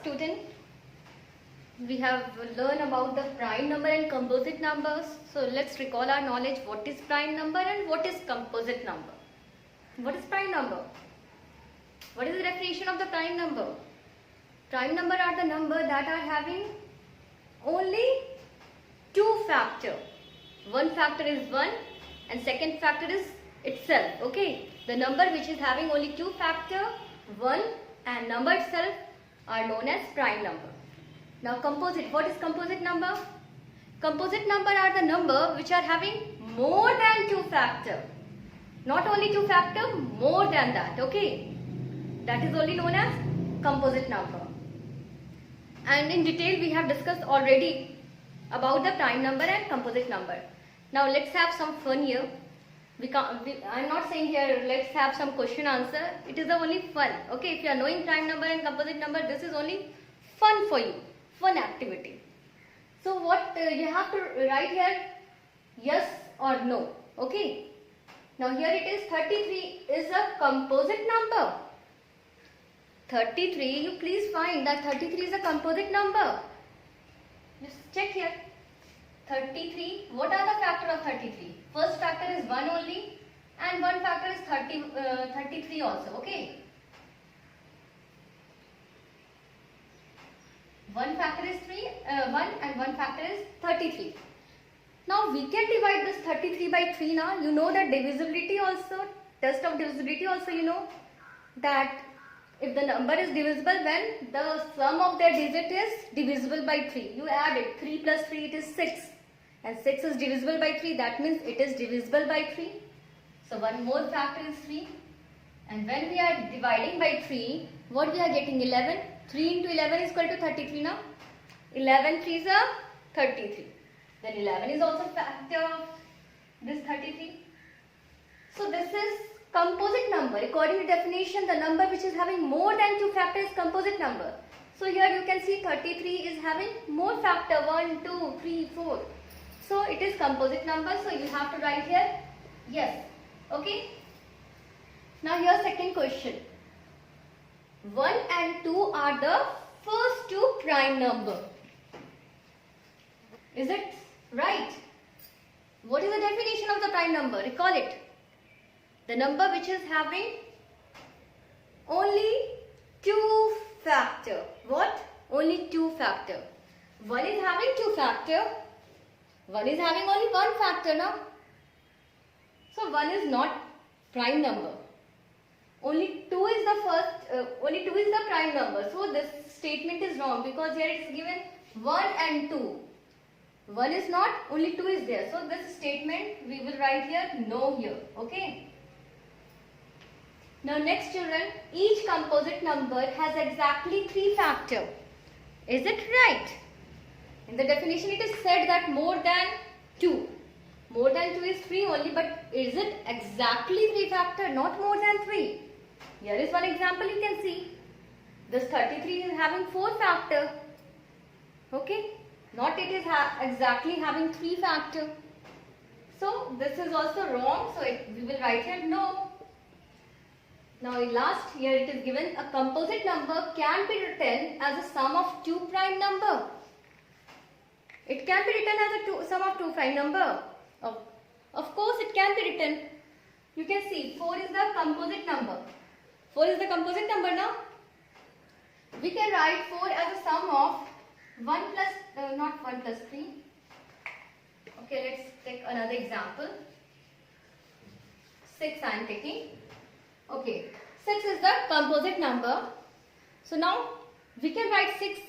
student, we have learned about the prime number and composite numbers. So let's recall our knowledge. What is prime number and what is composite number? What is prime number? What is the definition of the prime number? Prime number are the number that are having only two factor. One factor is 1 and second factor is itself. Okay, the number which is having only two factor, 1 and number itself, are known as prime number. Now composite, what is composite number? Composite number are the number which are having more than two factor. Not only two factor, more than that. Okay, that is only known as composite number. And in detail we have discussed already about the prime number and composite number. Now let's have some fun here. I'm not saying here let's have some question answer. It is the only fun. Okay, if you are knowing prime number and composite number, this is only fun for you, fun activity. So what you have to write here, yes or no. Okay. Now here it is 33 is a composite number. 33, you please find that 33 is a composite number. Just check here. 33, what are the factor of 33? First factor is 1 only and one factor is 33 also. Okay. One factor is 1 and one factor is 33. Now we can divide this 33 by 3 now. You know that divisibility also, test of divisibility also, you know that if the number is divisible when the sum of their digit is divisible by 3. You add it, 3 plus 3 it is 6 and 6 is divisible by 3, that means it is divisible by 3. So one more factor is 3 and when we are dividing by 3, what we are getting? 11. 3 into 11 is equal to 33 now. 11 3s are 33. Then 11 is also factor of this 33. So this is composite number. According to definition, the number which is having more than two factors is composite number. So here you can see 33 is having more factor, 1, 2, 3, 4. So it is composite number. So you have to write here yes. Okay. Now here second question. 1 and 2 are the first two prime number. Is it right? What is the definition of the prime number? Recall it. The number which is having only two factor. What? Only two factor. 1 is having two factor. 1 is having only one factor now. So 1 is not prime number. Only 2 is the first, only 2 is the prime number. So this statement is wrong because here it is given 1 and 2. 1 is not, only 2 is there. So this statement we will write here no here. Okay. Now next children, each composite number has exactly 3 factor. Is it right? In the definition it is said that more than 2. More than 2 is 3 only, but is it exactly 3 factor? Not more than 3. Here is one example you can see. This 33 is having 4 factor. Okay. Not it is exactly having 3 factor. So this is also wrong. So we will write here no. Now in last here it is given a composite number can be written as a sum of two prime number. It can be written as a sum of two prime number. Of course it can be written. You can see 4 is the composite number. 4 is the composite number now. We can write 4 as a sum of 1 plus, not 1 plus 3. Okay, let's take another example. 6 I am taking. Okay, 6 is the composite number. So now we can write 6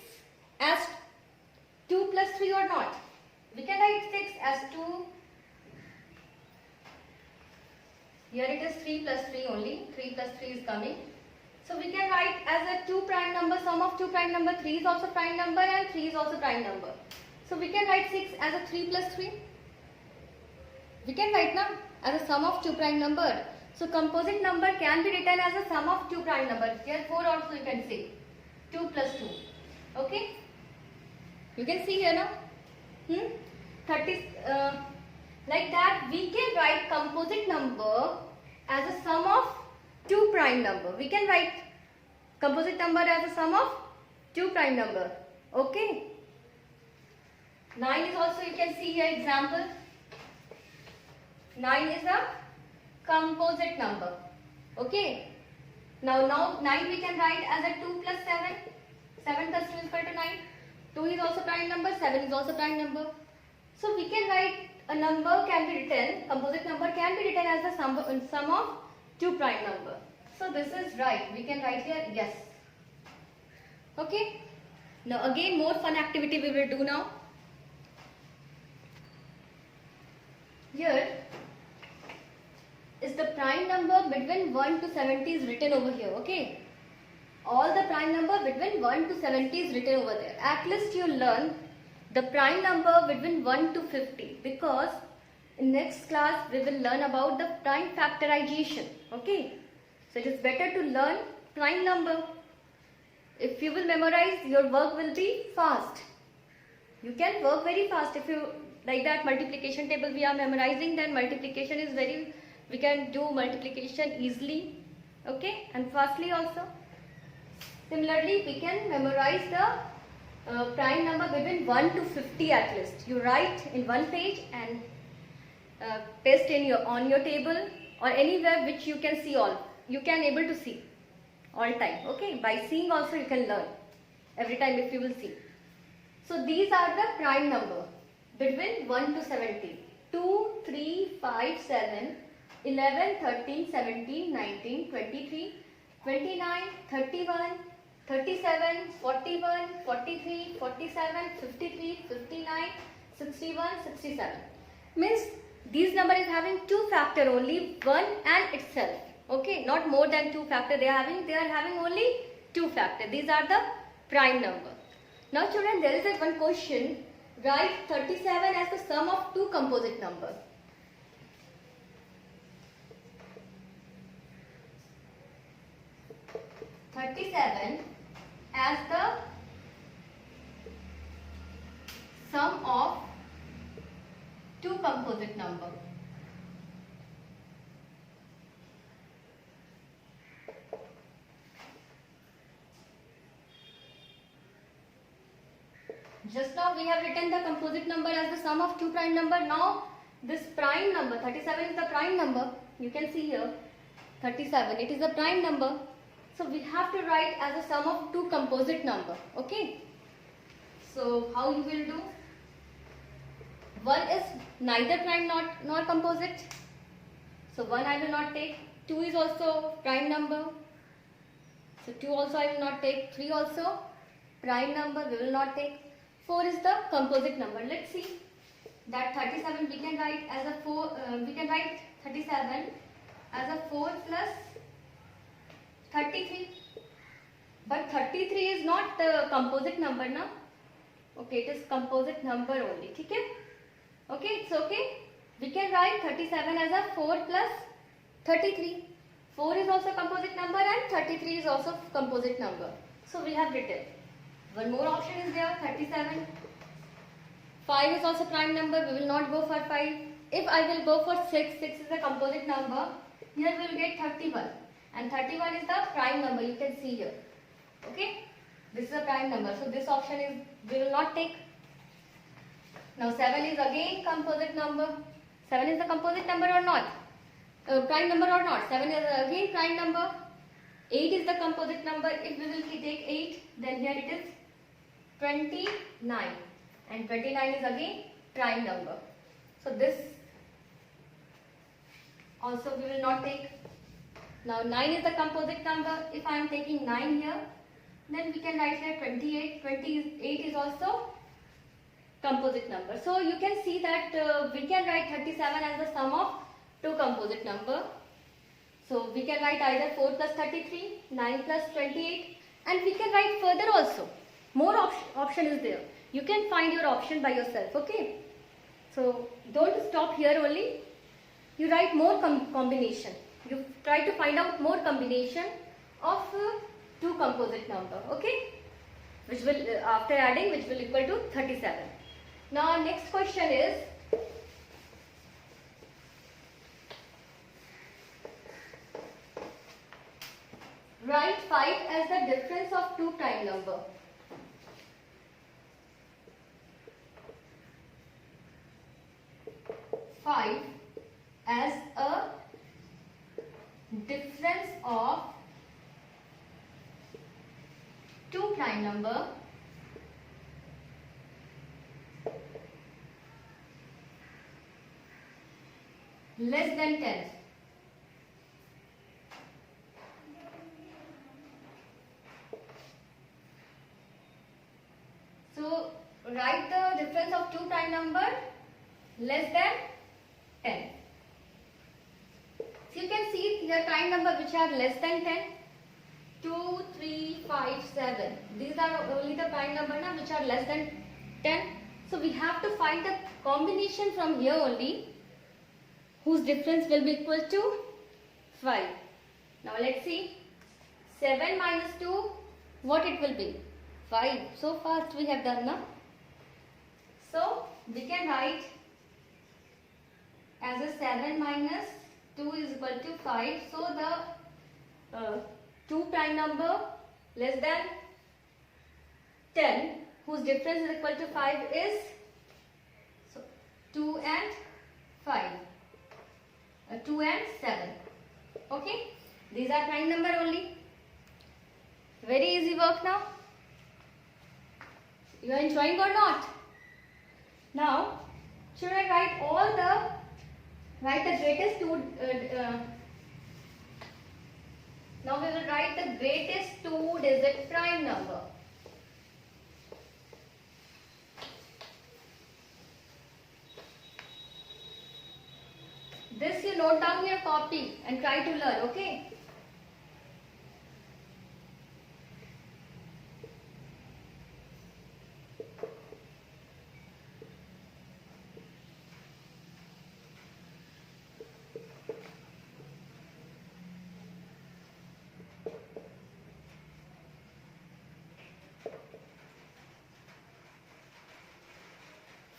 as 2 plus 3 or not. We can write 6 as 2. Here it is 3 plus 3 only. 3 plus 3 is coming. So we can write as a 2 prime number, sum of 2 prime number, 3 is also prime number and 3 is also prime number. So we can write 6 as a 3 plus 3. We can write now as a sum of 2 prime number. So composite number can be written as a sum of 2 prime numbers. Here 4 also you can say. 2 plus 2. Okay. You can see here now. 30. Like that we can write composite number as a sum of two prime number. We can write composite number as a sum of 2 prime number. Okay. 9 is also, you can see here example. 9 is a composite number. Okay. Now 9 we can write as a 2 plus 7. 7 plus 2 is equal to 9. 2 is also prime number. 7 is also prime number. So we can write a number can be written, composite number can be written as the sum of 2 prime number. So this is right. We can write here yes. Okay. Now again more fun activity we will do now. Here is the prime number between 1 to 70 is written over here. Okay. All the prime number between 1 to 70 is written over there. At least you learn the prime number between 1 to 50, because in next class we will learn about the prime factorization. Okay. So it is better to learn prime number. If you will memorize, your work will be fast. You can work very fast if you like that multiplication table we are memorizing, then multiplication is very, we can do multiplication easily, okay, and fastly also. Similarly, we can memorize the prime number between 1 to 50 at least. You write in one page and paste in on your table or anywhere which you can see all. You can able to see all time. Okay, by seeing also you can learn every time if you will see. So these are the prime number between 1 to 70. 2, 3, 5, 7, 11, 13, 17, 19, 23, 29, 31, 37, 41, 43, 47, 53, 59, 61, 67. Means these number is having 2 factor only, 1 and itself. Okay, not more than 2 factor they are having only 2 factor. These are the prime number. Now children, there is one question. Write 37 as the sum of 2 composite numbers. As the sum of 2 composite number. Just now we have written the composite number as the sum of 2 prime number. Now this prime number 37 is the prime number. You can see here 37, it is a prime number. So we have to write as a sum of 2 composite number. Okay. So how you will do? One is neither prime nor composite. So 1 I will not take. 2 is also prime number. So 2 also I will not take. 3 also prime number we will not take. 4 is the composite number. Let's see that 37 we can write as a 4. We can write 37 as a 4 plus 33. But 33 is not the composite number now. Okay, it is composite number only. Okay? Okay, it's okay. We can write 37 as a 4 plus 33. 4 is also composite number and 33 is also composite number. So we have written. One more option is there, 37. 5 is also prime number. We will not go for 5. If I will go for 6, 6 is a composite number. Here we will get 31. And 31 is the prime number. You can see here. Okay. This is a prime number. So this option is, we will not take. Now 7 is again composite number. 7 is the composite number or not? Prime number or not? 7 is again prime number. 8 is the composite number. If we will take 8, then here it is 29. And 29 is again prime number. So this also we will not take. Now 9 is the composite number. If I am taking 9 here, then we can write here 28. 28 is also composite number. So you can see that we can write 37 as the sum of 2 composite number. So we can write either 4 plus 33, 9 plus 28, and we can write further also. More option is there. You can find your option by yourself. Okay. So don't stop here only. You write more combination. You try to find out more combination of 2 composite number. Okay. Which will after adding, which will equal to 37. Now next question is, write 5 as the difference of 2 prime number. as a difference of two prime number less than 10. So write the difference of two prime number less than 10. So you can see here prime number which are less than 10. 2, 3, 5, 7. These are only the prime number which are less than 10. So we have to find the combination from here only whose difference will be equal to 5. Now let's see. 7 minus 2, what it will be? 5. So fast we have done now. So we can write as a 7 minus 2 is equal to 5. So the two prime number less than 10 whose difference is equal to 5 is 2 and 5. 2 and 7. Okay, these are prime number only. Very easy work now. You are enjoying or not? Now, should I write the greatest two? Now we will write the greatest two-digit prime number. This you note down in your copy and try to learn, okay?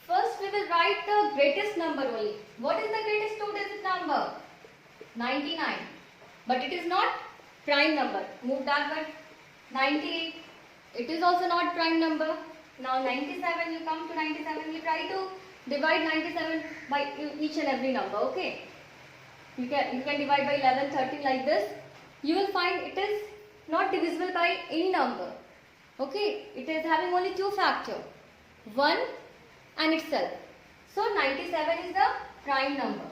First we will write the greatest number only. What is the greatest two-digit number? 99. But it is not prime number. Move backward. 98. It is also not prime number. Now 97, you come to 97. You try to divide 97 by each and every number. Okay. You can divide by 11, 13 like this. You will find it is not divisible by any number. Okay. It is having only two factors. 1 and itself. So 97 is the prime number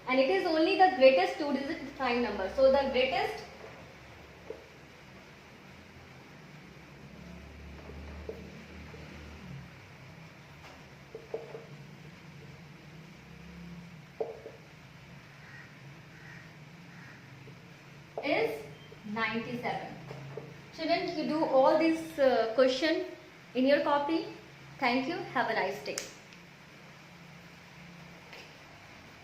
and it is only the greatest two-digit prime number. So the greatest is 97. Children, you do all these question in your copy. Thank you. Have a nice day.